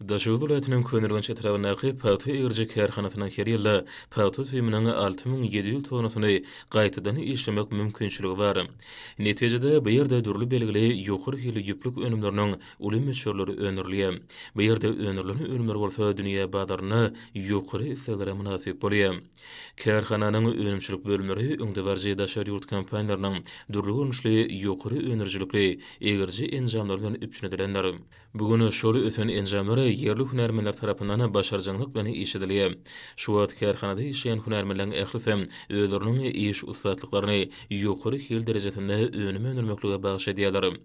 Daşoğlu vilayetinin Könürgünç etrafındaky Pawtu Egirji kärhanasynyň her ýylda pawtu tüýmüniň 6700 tonusyny gaýtadan işlemek mümkinçiligi bar. Netijede bu ýerde durly belgili ýokary hili ýüplük önümleriniň uly meçhurlary öňürlýär. Bu ýerde öňürlenen önümler bolsa dünýä bazaryna ýokary isleglere münasip bolýar. Kärhananyň önümçilik bölümleri öňde barjy daşary ýurt kompaniýalarynyň durly görnüşli ýokary önürjilikli egirji enjamlar bilen üpçünedilenler. Bugün şol öten enjamlary yerli hünärmenler tarapyndan başarjanlyk bilen işedilýär. Şu wagt kärhanada işleýän hünärmenleň ählifem özleriniň iş ustatlyklaryny ýokary hil derejesinde önüme öňürmeklige bagyş edýärler.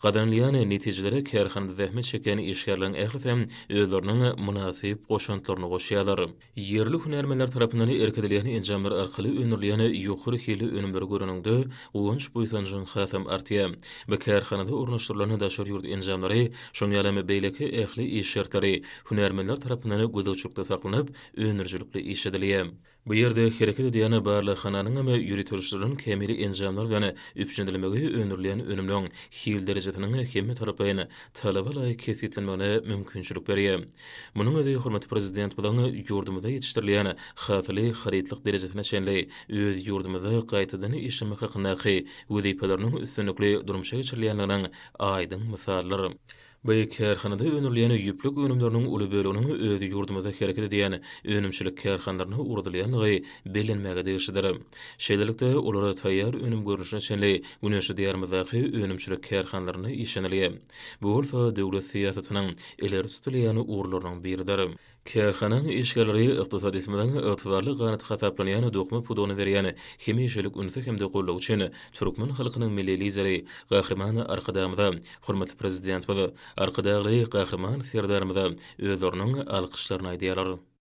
Gadanlýan netijelere kärhanada zähmet çeken işgärleriň ählifem özleriniň munasip goşantlaryny goşýarlar. Yerli hünärmenler tarapyndan erkedilýän enjamlar arkaly öňürlýän ýokary hili önümleri görünýände uwunç buýsanjyň hasam artýar. Bu kärhanada urnaşdyrylan daşary ýurt enjamlary şoň ýalamy beýleki ähli iş şertleri hünärmenler tarapyndan gözegçilikde saklanyp öňürjilikle işedilýär. Bu ýerde hereket edýän barly hananyň we ýürütýüşleriň kemili enjamlar bilen üpçündirilmegi öňürleýän önümliň hil derejesiniň hemme tarapyny talaba laýyk kesitlenmegine mümkinçilik berýär. Munyň özi hormatly prezident bilen ýurdumyzda ýetişdirilýän hatyly haritlyk derejesine çenli öz ýurdumyzda gaýtadan işlemek hakyndaky wezipelerini üstünlikli durmuşa geçirilýändiginiň aýdyn mysallary. Bu kärhanada öňürleýän ýüplük önümleriniň uly böleginiň özi ýurdumyzda hereket edýän önümçilik kärhanlaryna urdylýanlygy bilinmäge degişdir. Şeýlelikde olara taýýar önüm görüşine çenli güneşi diýarymyzdaky önümçilik kärhanlaryna işenilýär. Bu bolsa döwlet siýasatynyň ileri tutulýan urlarynyň biridir. Kärhananyň işgärleri ykdysady ismiň ygtybarly ganaty hasaplanýan dokma pudony berýän hemişelik ünsü hemde gollaw üçin türkmen halkynyň milli lideri gahrymany arkadamyza hormatly prezident bilen arkadaşly gahrymany serdarymyza özleriniň alkışlaryny aýdýarlar.